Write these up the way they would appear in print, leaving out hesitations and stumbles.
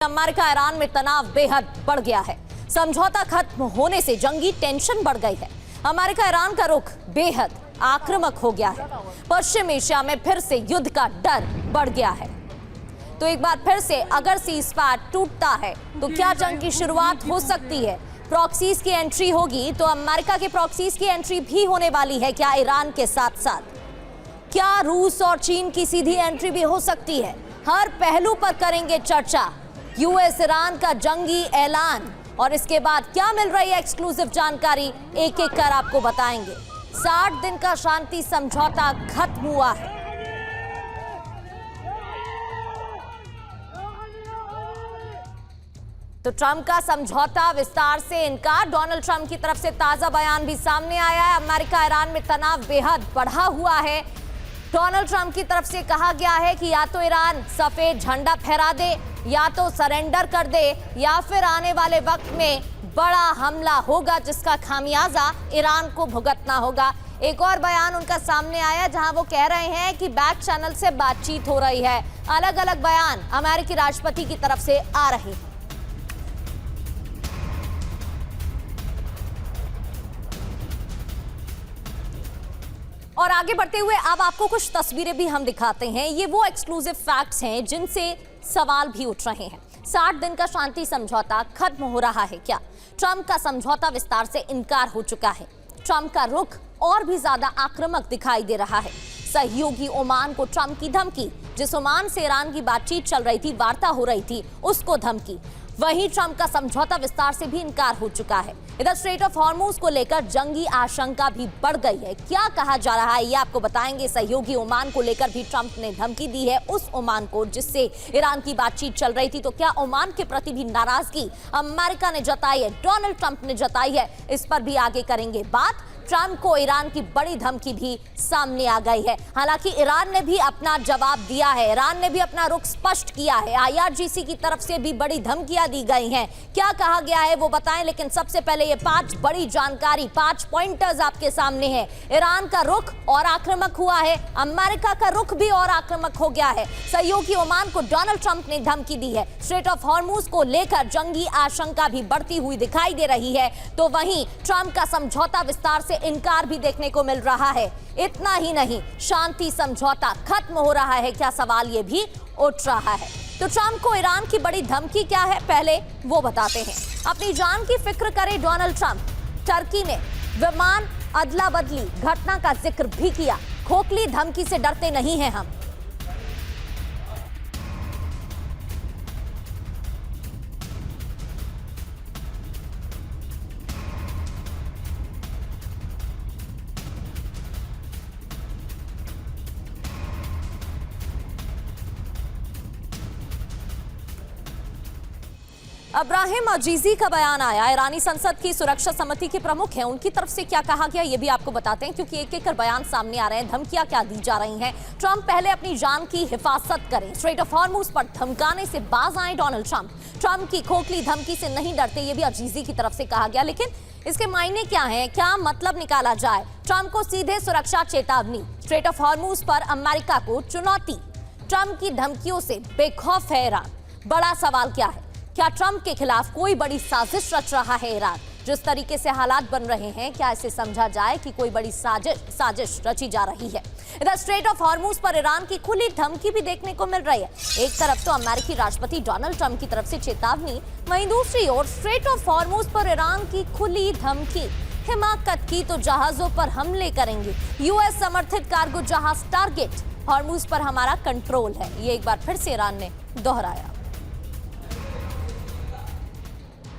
America Iran में तनाव बेहद बढ़ गया है। समझौता खत्म होने से जंगी टेंशन बढ़ गई है। अमेरिका ईरान का रुख बेहद आक्रामक हो गया है। पश्चिम एशिया में फिर से युद्ध का डर बढ़ गया है। तो एक बार फिर से अगर सीज़फायर टूटता है तो क्या जंग की शुरुआत हो सकती है? प्रॉक्सीज की एंट्री होगी तो अमेरिका के प्रॉक्सीज की एंट्री भी होने वाली है क्या ईरान के साथ साथ? क्या रूस और चीन की सीधी एंट्री भी हो सकती है? हर पहलू पर करेंगे चर्चा। यूएस ईरान का जंगी ऐलान और इसके बाद क्या मिल रही है एक्सक्लूसिव जानकारी, एक एक कर आपको बताएंगे। 60 दिन का शांति समझौता खत्म हुआ है। तो ट्रंप का समझौता विस्तार से इनकार, डोनाल्ड ट्रंप की तरफ से ताजा बयान भी सामने आया है। अमेरिका ईरान में तनाव बेहद बढ़ा हुआ है। डोनाल्ड ट्रंप की तरफ से कहा गया है कि या तो ईरान सफेद झंडा फहरा दे, या तो सरेंडर कर दे, या फिर आने वाले वक्त में बड़ा हमला होगा जिसका खामियाजा ईरान को भुगतना होगा। एक और बयान उनका सामने आया जहां वो कह रहे हैं कि बैक चैनल से बातचीत हो रही है। अलग अलग बयान अमेरिकी राष्ट्रपति की तरफ से आ रहे हैं। और आगे बढ़ते हुए अब आपको कुछ तस्वीरें भी हम दिखाते हैं। ये वो एक्सक्लूसिव फैक्ट्स हैं जिनसे सवाल भी उठ रहे हैं। 60 दिन का शांति समझौता खत्म हो रहा है क्या? ट्रंप का समझौता विस्तार से इनकार हो चुका है। ट्रंप का रुख और भी ज्यादा आक्रामक दिखाई दे रहा है। सहयोगी ओमान को ट्रंप की धमकी, जिस ओमान से ईरान की बातचीत चल रही थी, वार्ता हो रही थी, उसको धमकी। वहीं ट्रंप का समझौता विस्तार से भी इनकार हो चुका है। इधर स्ट्रेट ऑफ हॉर्मुज को लेकर जंगी आशंका भी बढ़ गई है। क्या कहा जा रहा है ये आपको बताएंगे। सहयोगी ओमान को लेकर भी ट्रंप ने धमकी दी है, उस ओमान को जिससे ईरान की बातचीत चल रही थी। तो क्या ओमान के प्रति भी नाराजगी अमेरिका ने जताई है, डोनाल्ड ट्रंप ने जताई है? इस पर भी आगे करेंगे बात। ट्रंप को ईरान की बड़ी धमकी भी सामने आ गई है। हालांकि ईरान ने भी अपना जवाब दिया है। ईरान ने भी अपना रुख स्पष्ट किया है। IRGC की तरफ से भी बड़ी धमकियां दी गई हैं। क्या कहा गया है वो बताएं, लेकिन सबसे पहले ये 5 बड़ी जानकारी, 5 पॉइंटर्स आपके सामने है। ईरान का रुख और आक्रामक हुआ है, अमेरिका का रुख भी और आक्रामक हो गया है। सहयोगी ओमान को डोनाल्ड ट्रंप ने धमकी दी है। स्ट्रेट ऑफ हॉर्मुज को लेकर जंगी आशंका भी बढ़ती हुई दिखाई दे रही है। तो वहीं ट्रंप का समझौता विस्तार से इनकार भी देखने को मिल रहा है। इतना ही नहीं, शांति समझौता खत्म हो रहा है क्या? सवाल ये भी उठ रहा है। तो ट्रंप को ईरान की बड़ी धमकी क्या है, पहले वो बताते हैं। अपनी जान की फिक्र करे डोनाल्ड ट्रंप। टर्की में विमान अदला बदली घटना का जिक्र भी किया। खोखली धमकी से डरते नहीं हैं हम। इब्राहिम अजीजी का बयान आया। ईरानी संसद की सुरक्षा समिति के प्रमुख हैं, उनकी तरफ से क्या कहा गया ये भी आपको बताते हैं, क्योंकि एक एक कर बयान सामने आ रहे हैं। धमकियां क्या दी जा रही हैं। ट्रंप पहले अपनी जान की हिफाजत करें। स्ट्रेट ऑफ हॉर्मुज पर धमकाने से बाज आए डोनाल्ड ट्रंप। ट्रंप की खोखली धमकी से नहीं डरते, ये भी अजीजी की तरफ से कहा गया। लेकिन इसके मायने क्या है, क्या मतलब निकाला जाए? ट्रंप को सीधे सुरक्षा चेतावनी। स्ट्रेट ऑफ हॉर्मुज पर अमेरिका को चुनौती। ट्रंप की धमकियों से बेखौफ है ईरान। बड़ा सवाल क्या है, क्या ट्रंप के खिलाफ कोई बड़ी साजिश रच रहा है ईरान? जिस तरीके से हालात बन रहे हैं, क्या इसे समझा जाए कि कोई बड़ी साजिश रची जा रही है? इधर स्ट्रेट ऑफ हॉर्मुज पर ईरान की खुली धमकी भी देखने को मिल रही है। एक तरफ तो अमेरिकी राष्ट्रपति डोनाल्ड ट्रंप की तरफ से चेतावनी, वहीं दूसरी ओर स्ट्रेट ऑफ हॉर्मुज पर ईरान की खुली धमकी। हिमाकत की तो जहाजों पर हमले करेंगे। यूएस समर्थित कार्गो जहाज टारगेट। हॉर्मुज पर हमारा कंट्रोल है, ये एक बार फिर से ईरान ने दोहराया।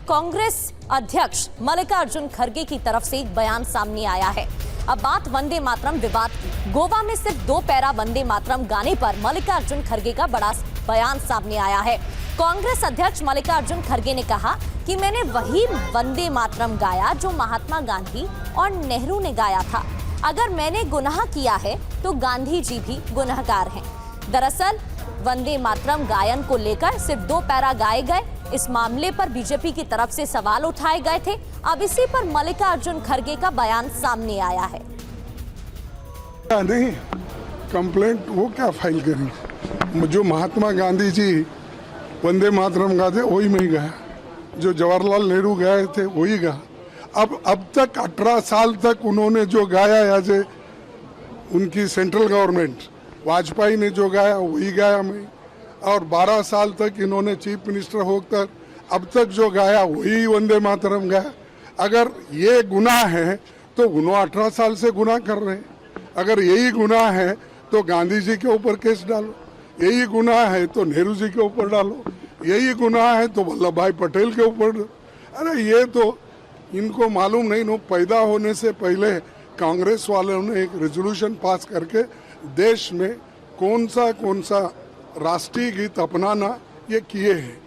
कांग्रेस अध्यक्ष मल्लिकार्जुन खड़गे की तरफ से एक बयान सामने आया है। अब बात वंदे मातरम विवाद की। गोवा में सिर्फ 2 पैरा वंदे मातरम गाने पर मल्लिकार्जुन खड़गे का बड़ा बयान सामने आया है। कांग्रेस अध्यक्ष मल्लिकार्जुन खड़गे ने कहा कि मैंने वही वंदे मातरम गाया जो महात्मा गांधी और नेहरू ने गाया था। अगर मैंने गुनाह किया है तो गांधी जी भी गुनहगार हैं। दरअसल वंदे मातरम गायन को लेकर सिर्फ 2 पैरा गाए गए। इस मामले पर बीजेपी की तरफ से सवाल उठाए गए थे। अब इसी पर मल्लिकार्जुन खड़गे का बयान सामने आया है। नहीं, कंप्लेंट वो क्या फाइल करी? जो महात्मा गांधी जी वंदे मातरम गाते वही मैं ही गाया, जो जवाहरलाल नेहरू गाए थे वही गा। अब तक 18 साल तक उन्होंने जो गाया एज ए उनकी सेंट्रल गवर्नमेंट, वाजपेयी ने जो गाया वही गाया मैं, और 12 साल तक इन्होंने चीफ मिनिस्टर होकर अब तक जो गाया वही वंदे मातरम गाया। अगर ये गुनाह है तो उन्होंने 18 साल से गुनाह कर रहे हैं। अगर यही गुनाह है तो गांधी जी के ऊपर केस डालो, यही गुनाह है तो नेहरू जी के ऊपर डालो, यही गुनाह है तो वल्लभ भाई पटेल के ऊपर। अरे ये तो इनको मालूम नहीं, नो पैदा होने से पहले कांग्रेस वालों ने एक रेजोल्यूशन पास करके देश में कौन सा राष्ट्रीय गीत अपनाना ये किए हैं।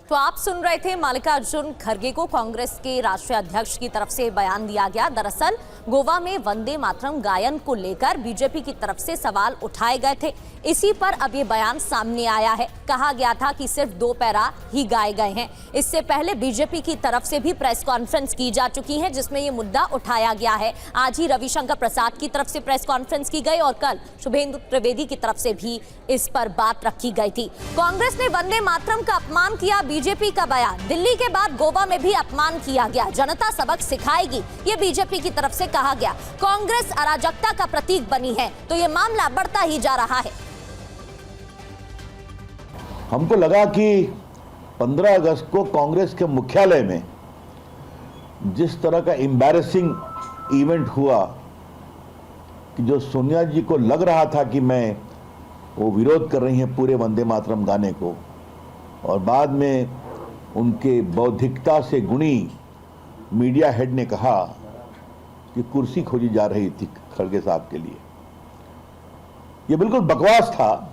तो आप सुन रहे थे मल्लिकार्जुन खड़गे को कांग्रेस के राष्ट्रीय अध्यक्ष की तरफ से बयान दिया गया। दरअसल गोवा में वंदे मातरम गायन को लेकर बीजेपी की तरफ से सवाल उठाए गए थे, इसी पर अब ये बयान सामने आया है। कहा गया था कि सिर्फ 2 पैरा ही गाए गए हैं। इससे पहले बीजेपी की तरफ से भी प्रेस कॉन्फ्रेंस की जा चुकी है जिसमें ये मुद्दा उठाया गया है। आज ही रविशंकर प्रसाद की तरफ से प्रेस कॉन्फ्रेंस की गई और कल शुभेंदु त्रिवेदी की तरफ से भी इस पर बात रखी गई थी। कांग्रेस ने वंदे मातरम का अपमान किया, बीजेपी का बयान। दिल्ली के बाद गोवा में भी अपमान किया गया, जनता सबक सिखाएगी, ये बीजेपी की तरफ से कहा गया। कांग्रेस अराजकता का प्रतीक बनी है तो ये मामला बढ़ता ही जा रहा है। हमको लगा कि 15 अगस्त को कांग्रेस के मुख्यालय में जिस तरह का एम्बैरेसिंग इवेंट हुआ कि जो सोनिया जी को लग रहा था कि वो विरोध कर रही हैं पूरे वंदे मातरम गाने को, और बाद में उनके बौद्धिकता से गुणी मीडिया हेड ने कहा कि कुर्सी खोजी जा रही थी खड़गे साहब के लिए। यह बिल्कुल बकवास था।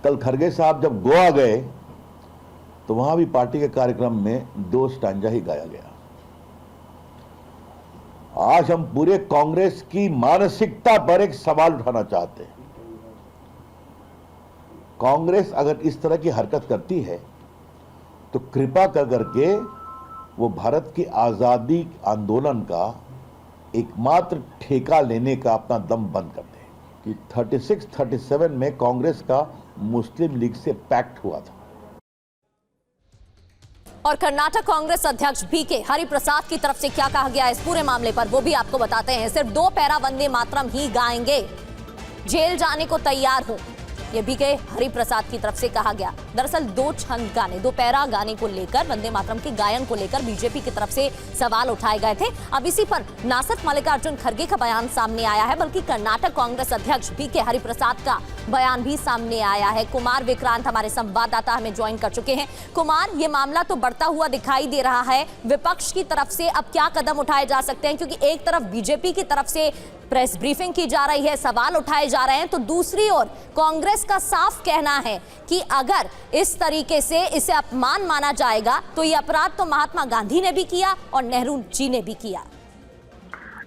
कल खड़गे साहब जब गोवा गए तो वहां भी पार्टी के कार्यक्रम में 2 स्टांजा ही गाया गया। आज हम पूरे कांग्रेस की मानसिकता पर एक सवाल उठाना चाहते हैं। कांग्रेस अगर इस तरह की हरकत करती है तो कृपा करके वो भारत की आजादी आंदोलन का एकमात्र ठेका लेने का अपना दम बंद कर दे कि 36-37 में कांग्रेस का मुस्लिम लीग से पैक्ट हुआ था। और कर्नाटक कांग्रेस अध्यक्ष बीके हरिप्रसाद की तरफ से क्या कहा गया इस पूरे मामले पर वो भी आपको बताते हैं। सिर्फ 2 पैरा वंदे मातरम ही गाएंगे, जेल जाने को तैयार हूं, ये बीके हरिप्रसाद की तरफ से कहा गया। दरअसल 2 छंद गाने, 2 पैरा गाने को लेकर, वंदे मातरम के गायन को लेकर बीजेपी की तरफ से सवाल उठाए गए थे। अब इसी पर न सिर्फ मल्लिकार्जुन खड़गे का बयान सामने आया है बल्कि कर्नाटक कांग्रेस अध्यक्ष बीके हरिप्रसाद का बयान भी सामने आया है। कुमार विक्रांत हमारे संवाददाता हमें ज्वाइन कर चुके हैं। कुमार, ये मामला तो बढ़ता हुआ दिखाई दे रहा है, विपक्ष की तरफ से अब क्या कदम उठाए जा सकते हैं? क्योंकि एक तरफ बीजेपी की तरफ से प्रेस ब्रीफिंग की जा रही है, सवाल उठाए जा रहे हैं, तो दूसरी ओर कांग्रेस का साफ कहना है कि अगर इस तरीके से इसे अपमान माना जाएगा तो ये अपराध तो महात्मा गांधी ने भी किया और नेहरू जी ने भी किया।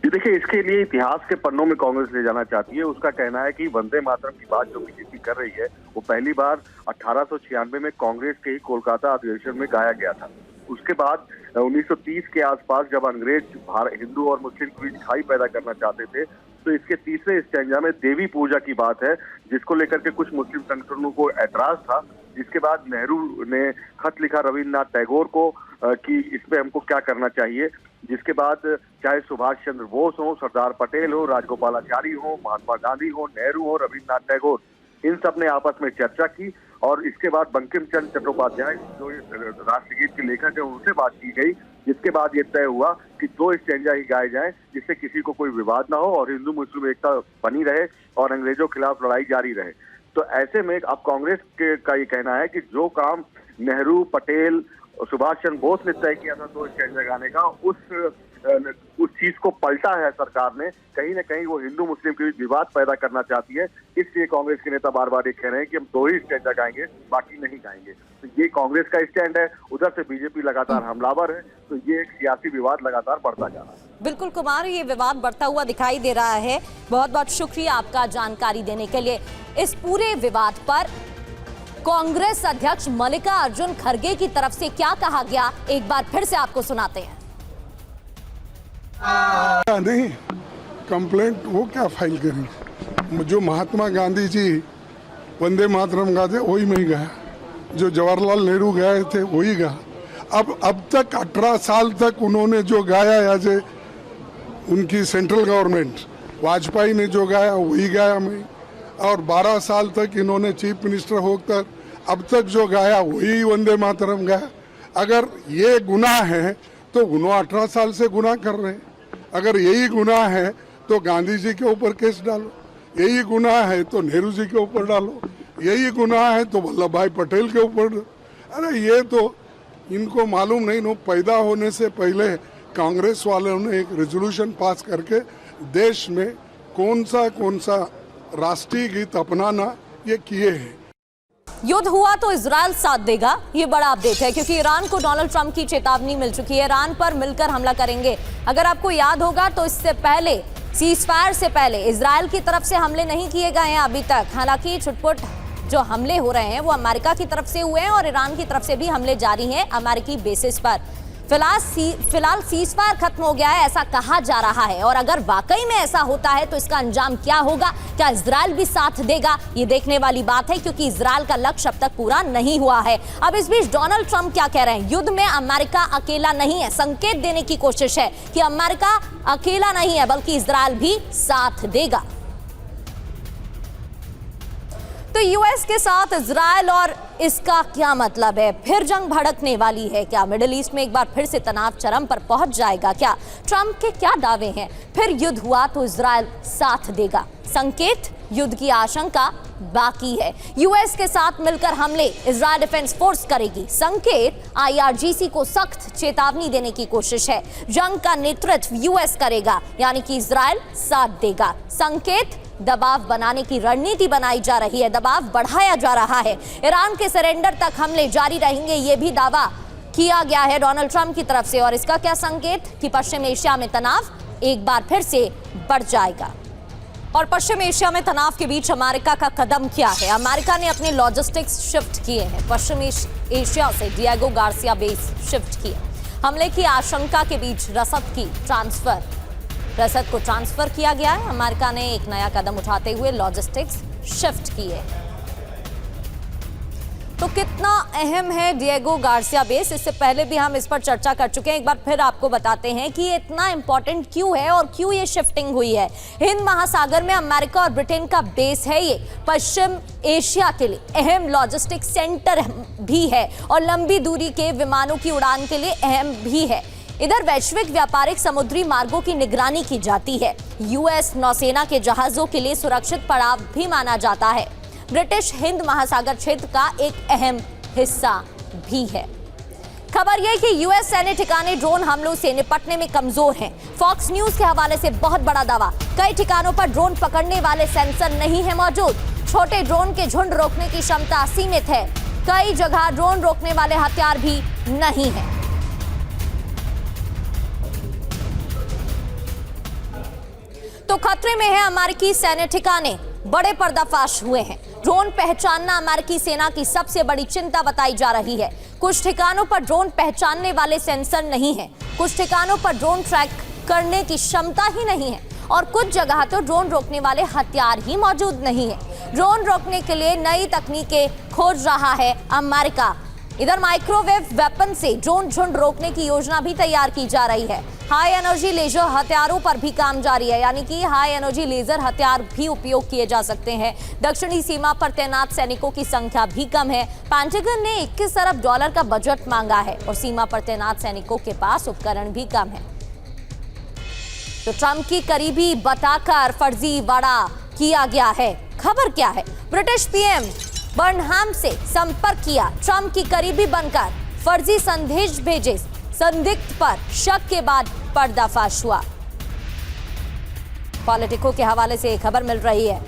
देखिए, इसके लिए इतिहास के पन्नों में कांग्रेस ले जाना चाहती है। उसका कहना है कि वंदे मातरम की बात जो बीजेपी कर रही है वो पहली बार 1896 में कांग्रेस के ही कोलकाता अधिवेशन में गाया गया था। उसके बाद 1930 के आसपास जब अंग्रेज हिंदू और मुस्लिम के बीच खाई पैदा करना चाहते थे तो इसके तीसरे स्टैंजा में देवी पूजा की बात है, जिसको लेकर के कुछ मुस्लिम संगठनों को ऐतराज था। जिसके बाद नेहरू ने खत लिखा रविन्द्रनाथ टैगोर को कि इस पे हमको क्या करना चाहिए। जिसके बाद चाहे सुभाष चंद्र बोस हो, सरदार पटेल हो, राजगोपालाचारी हो, महात्मा गांधी हो, नेहरू हो, रविन्द्रनाथ टैगोर, इन सब ने आपस में चर्चा की और इसके बाद बंकिम चंद्र चट्टोपाध्याय जो राष्ट्रगीत के लेखक है उनसे बात की गई। जिसके बाद ये तय हुआ कि 2 स्टैंजा ही गाए जाएं जिससे किसी को कोई विवाद ना हो और हिंदू मुस्लिम एकता बनी रहे और अंग्रेजों के खिलाफ लड़ाई जारी रहे। तो ऐसे में अब कांग्रेस का ये कहना है कि जो काम नेहरू, पटेल, सुभाष चंद्र बोस ने तय किया था 2 स्टैंजा गाने का, उस चीज को पलटा है सरकार ने। कहीं ना कहीं वो हिंदू मुस्लिम के बीच विवाद पैदा करना चाहती है। इसलिए कांग्रेस के नेता बार बार ये कह रहे हैं कि हम 2 ही स्टैंजा गाएंगे, बाकी नहीं गाएंगे। तो ये कांग्रेस का स्टैंड है। उधर से बीजेपी लगातार हमलावर है, तो ये एक सियासी विवाद लगातार बढ़ता जा रहा है। बिल्कुल कुमार, ये विवाद बढ़ता हुआ दिखाई दे रहा है। बहुत बहुत शुक्रिया आपका जानकारी देने के लिए। इस पूरे विवाद पर कांग्रेस अध्यक्ष मल्लिकार्जुन खड़गे की तरफ से क्या कहा गया, एक बार फिर से आपको सुनाते हैं। नहीं, कंप्लेंट वो क्या फाइल करें? जो महात्मा गांधी जी वंदे मातरम गाते वही मैं गया, जो जवाहरलाल नेहरू गए थे वही गा। अब तक 18 साल तक उन्होंने जो गाया या जे उनकी सेंट्रल गवर्नमेंट वाजपेयी ने जो गाया वही गाया मैं, और 12 साल तक इन्होंने चीफ मिनिस्टर होकर अब तक जो गाया वही वंदे मातरम गाया। अगर ये गुनाह है तो उन्होंने 18 साल से गुनाह कर रहे हैं। अगर यही गुनाह है तो गांधी जी के ऊपर केस डालो, यही गुनाह है तो नेहरू जी के ऊपर डालो, यही गुनाह है तो वल्लभ भाई पटेल के ऊपर। अरे ये तो इनको मालूम नहीं, नो पैदा होने से पहले कांग्रेस वालों ने एक रेजोल्यूशन पास करके देश में कौन सा राष्ट्रीय गीत अपनाना ये किए हैं। युद्ध हुआ तो इजरायल साथ देगा, ये बड़ा अपडेट है, क्योंकि ईरान को डोनाल्ड ट्रंप की चेतावनी मिल चुकी है, ईरान पर मिलकर हमला करेंगे। अगर आपको याद होगा तो इससे पहले सीजफायर से पहले इजरायल की तरफ से हमले नहीं किए गए हैं अभी तक। हालांकि छुटपुट जो हमले हो रहे हैं वो अमेरिका की तरफ से हुए हैं और ईरान की तरफ से भी हमले जारी हैं अमेरिकी बेसिस पर। फिलहाल सीजफायर खत्म हो गया है ऐसा कहा जा रहा है, और अगर वाकई में ऐसा होता है तो इसका अंजाम क्या होगा, क्या इजरायल भी साथ देगा, ये देखने वाली बात है, क्योंकि इजरायल का लक्ष्य अब तक पूरा नहीं हुआ है। अब इस बीच डोनाल्ड ट्रंप क्या कह रहे हैं, युद्ध में अमेरिका अकेला नहीं है, संकेत देने की कोशिश है कि अमेरिका अकेला नहीं है बल्कि इजरायल भी साथ देगा। तो यूएस के साथ इजरायल और इसका क्या मतलब है, फिर जंग भड़कने वाली है क्या, मिडिल ईस्ट में एक बार फिर से तनाव चरम पर पहुंच जाएगा क्या, ट्रंप के क्या दावे हैं, फिर युद्ध हुआ तो इजरायल साथ देगा, संकेत युद्ध की आशंका बाकी है, यूएस के साथ मिलकर हमले इजरायल डिफेंस फोर्स करेगी, संकेत आईआरजीसी को सख्त चेतावनी देने की कोशिश है, जंग का नेतृत्व यूएस करेगा यानी कि इजरायल साथ देगा, संकेत दबाव बनाने की रणनीति बनाई जा रही है, दबाव बढ़ाया जा रहा है, ईरान के सरेंडर तक हमले जारी रहेंगे, ये भी दावा किया गया है डोनाल्ड ट्रंप की तरफ से। और इसका क्या संकेत कि पश्चिम एशिया में तनाव एक बार फिर से बढ़ जाएगा। और पश्चिम एशिया में तनाव के बीच अमेरिका का कदम क्या है, अमेरिका ने अपने लॉजिस्टिक्स शिफ्ट किए हैं, पश्चिम एशिया से डिएगो गार्सिया बेस शिफ्ट किए, हमले की आशंका के बीच रसद को ट्रांसफर किया गया है, अमेरिका ने एक नया कदम उठाते हुए लॉजिस्टिक्स शिफ्ट किए। तो कितना अहम है डिएगो गार्सिया बेस, इससे पहले भी हम इस पर चर्चा कर चुके हैं, एक बार फिर आपको बताते हैं कि ये इतना इंपॉर्टेंट क्यों है और क्यों ये शिफ्टिंग हुई है। हिंद महासागर में अमेरिका और ब्रिटेन का बेस है, ये पश्चिम एशिया के लिए अहम लॉजिस्टिक सेंटर भी है और लंबी दूरी के विमानों की उड़ान के लिए अहम भी है। इधर वैश्विक व्यापारिक समुद्री मार्गों की निगरानी की जाती है, यूएस नौसेना के जहाजों के लिए सुरक्षित पड़ाव भी माना जाता है, ब्रिटिश हिंद महासागर क्षेत्र का एक अहम हिस्सा भी है। खबर यह कि यूएस सैन्य ठिकाने ड्रोन हमलों से निपटने में कमजोर हैं। फॉक्स न्यूज के हवाले से बहुत बड़ा दावा, कई ठिकानों पर ड्रोन पकड़ने वाले सेंसर नहीं है मौजूद, छोटे ड्रोन के झुंड रोकने की क्षमता सीमित है, कई जगह ड्रोन रोकने वाले हथियार भी नहीं है। तो खतरे में है अमेरिकी सैन्य ठिकाने, बड़े पर्दाफाश हुए हैं, ड्रोन पहचानना अमेरिकी सेना की सबसे बड़ी चिंता बताई जा रही है। कुछ ठिकानों पर ड्रोन पहचानने वाले सेंसर नहीं है, कुछ ठिकानों पर ड्रोन ट्रैक करने की क्षमता ही नहीं है और कुछ जगह तो ड्रोन रोकने वाले हथियार ही मौजूद नहीं है। ड्रोन रोकने के लिए नई तकनीकें खोज रहा है अमेरिका। इधर माइक्रोवेव वेपन से ड्रोन झुंड रोकने की योजना भी तैयार की जा रही है। हाई एनर्जी लेजर हथियारों पर भी काम जारी है, यानी कि हाई एनर्जी लेजर हथियार भी उपयोग किए जा सकते हैं। दक्षिणी सीमा पर तैनात सैनिकों की संख्या भी कम है। पेंटागन ने $21 अरब का बजट मांगा है और सीमा पर तैनात सैनिकों के पास उपकरण भी कम है। तो ट्रंप की करीबी बताकर फर्जीवाड़ा किया गया है। खबर क्या है, ब्रिटिश पीएम बर्नहाम से संपर्क किया, ट्रंप की करीबी बनकर फर्जी संदेश भेजे, संदिग्ध पर शक के बाद पर्दाफाश हुआ। पॉलिटिको के हवाले से खबर मिल रही है।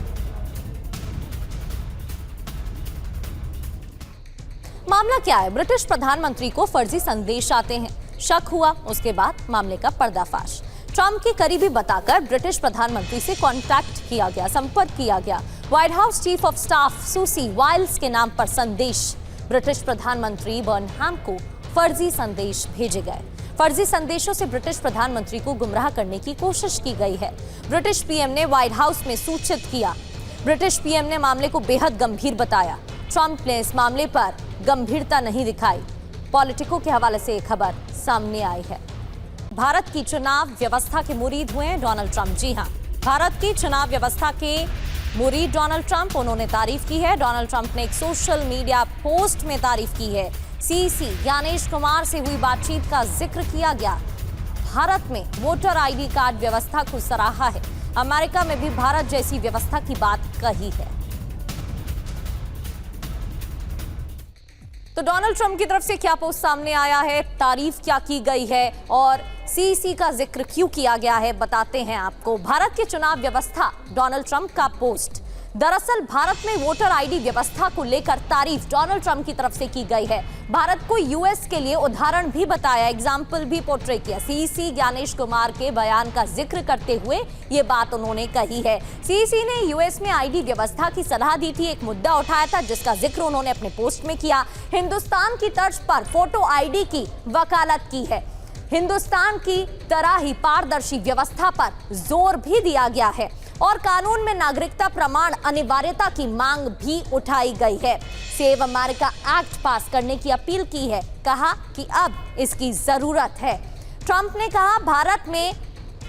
मामला क्या है, ब्रिटिश प्रधानमंत्री को फर्जी संदेश आते हैं, शक हुआ, उसके बाद मामले का पर्दाफाश। ट्रंप की करीबी बताकर ब्रिटिश प्रधानमंत्री से कांटेक्ट किया गया, संपर्क किया गया। White House chief of staff Susie Wiles के नाम पर संदेश ब्रिटिश प्रधानमंत्री बर्नहाम को फर्जी संदेश भेजे गए। फर्जी संदेशों से ब्रिटिश प्रधानमंत्री को गुमराह करने की कोशिश की गई है। ब्रिटिश पीएम ने व्हाइट हाउस में सूचित किया, ब्रिटिश पीएम ने मामले को बेहद गंभीर बताया। ट्रंप ने इस मामले पर गंभीरता नहीं दिखाई। पॉलिटिको के हवाले से एक खबर सामने आई है। भारत की चुनाव व्यवस्था के मुरीद हुए हैं डोनाल्ड ट्रंप। जी हां, भारत की चुनाव व्यवस्था के मुरीद डोनाल्ड ट्रंप, उन्होंने तारीफ की है। डोनाल्ड ट्रंप ने एक सोशल मीडिया पोस्ट में तारीफ की है। सीसी ज्ञानेश कुमार से हुई बातचीत का जिक्र किया गया। भारत में वोटर आईडी कार्ड व्यवस्था को सराहा है। अमेरिका में भी भारत जैसी व्यवस्था की बात कही है। तो डोनाल्ड ट्रंप की तरफ से क्या पोस्ट सामने आया है, तारीफ क्या की गई है और सीसी का जिक्र क्यों किया गया है, बताते हैं आपको। भारत की चुनाव व्यवस्था, डोनाल्ड ट्रंप का पोस्ट। दरअसल भारत में वोटर आईडी व्यवस्था को लेकर तारीफ डोनाल्ड ट्रंप की तरफ से की गई है। भारत को यूएस के लिए उदाहरण भी बताया, एग्जाम्पल भी पोर्ट्रे किया। सीसी ज्ञानेश कुमार के बयान का जिक्र करते हुए ये बात उन्होंने कही है। सीसी ने यूएस में आईडी व्यवस्था की सलाह दी थी, एक मुद्दा उठाया था जिसका जिक्र उन्होंने अपने पोस्ट में किया। हिंदुस्तान की तर्ज पर फोटो आईडी की वकालत की है। हिंदुस्तान की तरह ही पारदर्शी व्यवस्था पर जोर भी दिया गया है और कानून में नागरिकता प्रमाण अनिवार्यता की मांग भी उठाई गई है। सेव अमेरिका एक्ट पास करने की अपील की है, कहा कि अब इसकी जरूरत है। ट्रंप ने कहा भारत में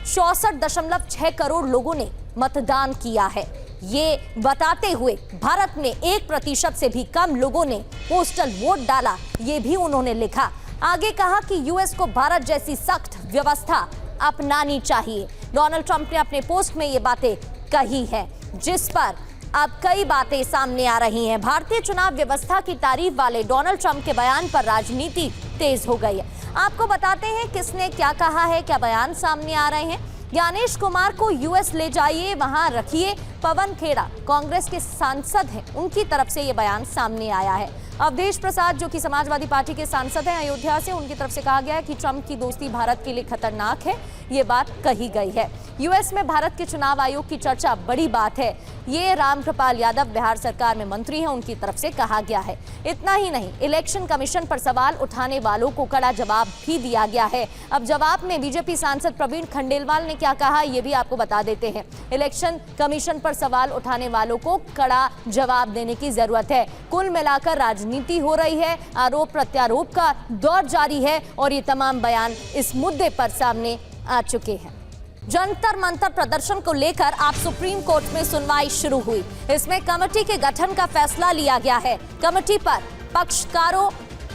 64.6 करोड़ लोगों ने मतदान किया है। ये बताते हुए भारत में 1% से भी कम लोगों ने पोस्टल वोट डाला, ये भी उन्होंने लिखा। आगे कहा कि यूएस को भारत जैसी सख्त व्यवस्था अपनानी चाहिए। डोनाल्ड ट्रंप ने अपने पोस्ट में ये बातें कही हैं, जिस पर अब कई बातें सामने आ रही हैं। भारतीय चुनाव व्यवस्था की तारीफ वाले डोनाल्ड ट्रंप के बयान पर राजनीति तेज हो गई है। आपको बताते हैं किसने क्या कहा है, क्या बयान सामने आ रहे हैं। ज्ञानेश कुमार को यूएस ले जाइए, वहां रखिए। पवन खेड़ा कांग्रेस के सांसद हैं, उनकी तरफ से ये बयान सामने आया है। अवधेश प्रसाद जो कि समाजवादी पार्टी के सांसद हैं अयोध्या से, उनकी तरफ से कहा गया है कि ट्रंप की दोस्ती भारत के लिए खतरनाक है, ये बात कही गई है। यूएस में भारत के चुनाव आयोग की चर्चा बड़ी बात है, ये रामकृपाल यादव बिहार सरकार में मंत्री हैं, उनकी तरफ से कहा गया है। इतना ही नहीं, इलेक्शन कमीशन पर सवाल उठाने वालों को कड़ा जवाब भी दिया गया है। अब जवाब में बीजेपी सांसद प्रवीण खंडेलवाल ने क्या कहा, ये भी आपको बता देते हैं। इलेक्शन कमीशन पर सवाल उठाने वालों को कड़ा जवाब देने की जरूरत है। कुल मिलाकर राजनीति हो रही है, आरोप प्रत्यारोप का दौर जारी है और ये तमाम बयान इस मुद्दे पर सामने आ चुके हैं। जंतर मंतर प्रदर्शन को लेकर आप सुप्रीम कोर्ट में सुनवाई शुरू हुई। इसमें कमेटी के गठन का फैसला लिया गया है। कमेटी पर पक्षकारों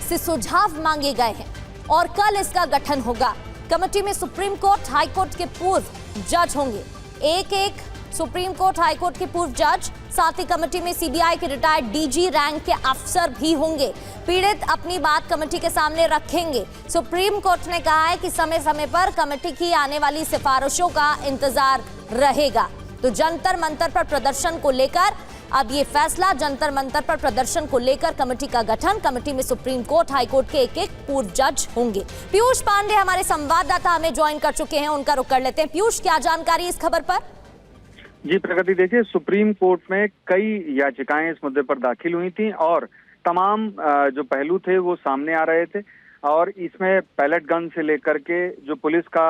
से सुझाव मांगे गए हैं और कल इसका गठन होगा। कमेटी में सुप्रीम कोर्ट, हाई कोर्ट के पूर्व जज होंगे, एक सुप्रीम कोर्ट, हाई कोर्ट के पूर्व जज। साथ ही कमेटी में सीबीआई के रिटायर्ड डीजी रैंक के अफसर भी होंगे। पीड़ित अपनी बात कमेटी के सामने रखेंगे। सुप्रीम कोर्ट ने कहा है कि समय समय पर कमेटी की आने वाली सिफारिशों का इंतजार रहेगा। तो जंतर मंतर पर प्रदर्शन को लेकर अब ये फैसला, जंतर मंतर पर प्रदर्शन को लेकर कमेटी का गठन। कमेटी में सुप्रीम कोर्ट, हाई कोर्ट के एक पूर्व जज होंगे। पीयूष पांडे हमारे संवाददाता हमें ज्वाइन कर चुके हैं, उनका रुख कर लेते हैं। पीयूष, क्या जानकारी इस खबर पर? जी प्रगति, देखिए सुप्रीम कोर्ट में कई याचिकाएं इस मुद्दे पर दाखिल हुई थी और तमाम जो पहलू थे वो सामने आ रहे थे और इसमें पैलेट गन से लेकर के जो पुलिस का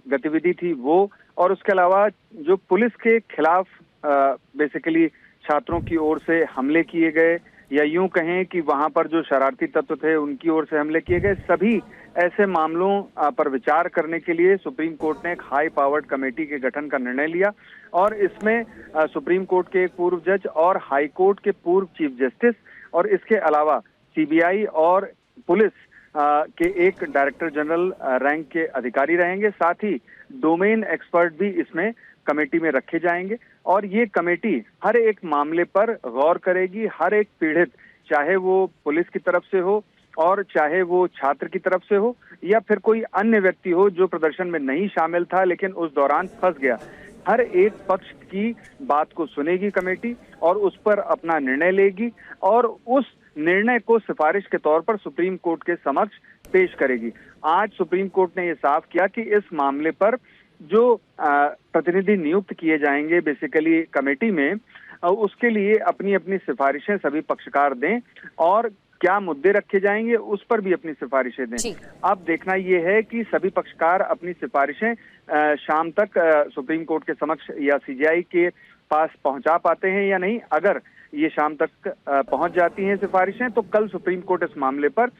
गतिविधि थी वो, और उसके अलावा जो पुलिस के खिलाफ बेसिकली छात्रों की ओर से हमले किए गए, या यूं कहें कि वहां पर जो शरारती तत्व थे उनकी ओर से हमले किए गए, सभी ऐसे मामलों पर विचार करने के लिए सुप्रीम कोर्ट ने एक हाई पावर्ड कमेटी के गठन का निर्णय लिया और इसमें सुप्रीम कोर्ट के एक पूर्व जज और हाई कोर्ट के पूर्व चीफ जस्टिस और इसके अलावा सीबीआई और पुलिस के एक डायरेक्टर जनरल रैंक के अधिकारी रहेंगे। साथ ही डोमेन एक्सपर्ट भी इसमें कमेटी में रखे जाएंगे और ये कमेटी हर एक मामले पर गौर करेगी। हर एक पीड़ित, चाहे वो पुलिस की तरफ से हो और चाहे वो छात्र की तरफ से हो या फिर कोई अन्य व्यक्ति हो जो प्रदर्शन में नहीं शामिल था लेकिन उस दौरान फंस गया, हर एक पक्ष की बात को सुनेगी कमेटी और उस पर अपना निर्णय लेगी और उस निर्णय को सिफारिश के तौर पर सुप्रीम कोर्ट के समक्ष पेश करेगी। आज सुप्रीम कोर्ट ने ये साफ किया कि इस मामले पर जो प्रतिनिधि नियुक्त किए जाएंगे बेसिकली कमेटी में, उसके लिए अपनी अपनी सिफारिशें सभी पक्षकार दें और क्या मुद्दे रखे जाएंगे उस पर भी अपनी सिफारिशें दें। अब देखना ये है कि सभी पक्षकार अपनी सिफारिशें शाम तक सुप्रीम कोर्ट के समक्ष या सीजीआई के पास पहुंचा पाते हैं या नहीं। अगर ये शाम तक पहुंच जाती हैं सिफारिशें, तो कल सुप्रीम कोर्ट इस मामले पर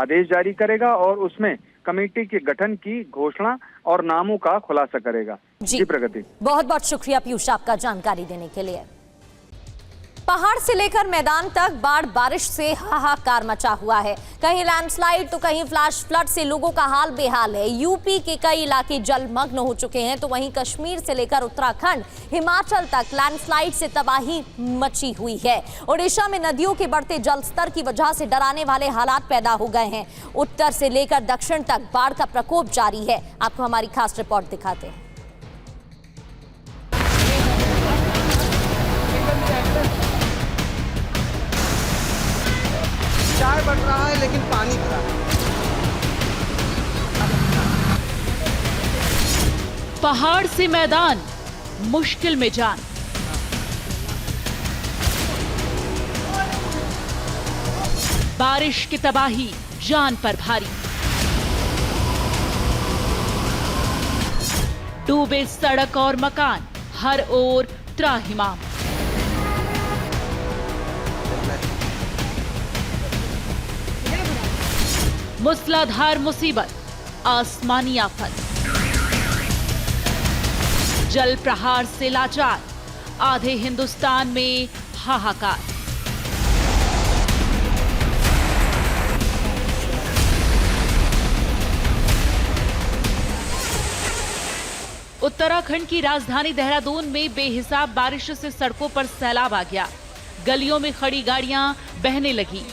आदेश जारी करेगा और उसमें कमेटी के गठन की घोषणा और नामों का खुलासा करेगा। जी प्रगति, बहुत बहुत शुक्रिया पीयूष आपका जानकारी देने के लिए। पहाड़ से लेकर मैदान तक बाढ़ बारिश से हाहाकार मचा हुआ है। कहीं लैंडस्लाइड तो कहीं फ्लैश फ्लड से लोगों का हाल बेहाल है। यूपी के कई इलाके जलमग्न हो चुके हैं, तो वहीं कश्मीर से लेकर उत्तराखंड, हिमाचल तक लैंडस्लाइड से तबाही मची हुई है। ओडिशा में नदियों के बढ़ते जलस्तर की वजह से डराने वाले हालात पैदा हो गए हैं। उत्तर से लेकर दक्षिण तक बाढ़ का प्रकोप जारी है। आपको हमारी खास रिपोर्ट दिखाते हैं। चाय बढ़ रहा है लेकिन पानी भरा है। पहाड़ से मैदान, मुश्किल में जान। बारिश की तबाही जान पर भारी। डूबे सड़क और मकान, हर ओर त्राहिमाम। मूसलाधार मुसीबत, आसमानी आफत। जल प्रहार से लाचार, आधे हिंदुस्तान में हाहाकार। उत्तराखंड की राजधानी देहरादून में बेहिसाब बारिश से सड़कों पर सैलाब आ गया। गलियों में खड़ी गाड़ियां बहने लगी।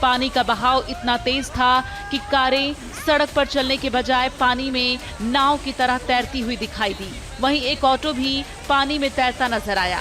पानी का बहाव इतना तेज था कि कारें सड़क पर चलने के बजाय पानी में नाव की तरह तैरती हुई दिखाई दी। वहीं एक ऑटो भी पानी में तैरता नजर आया।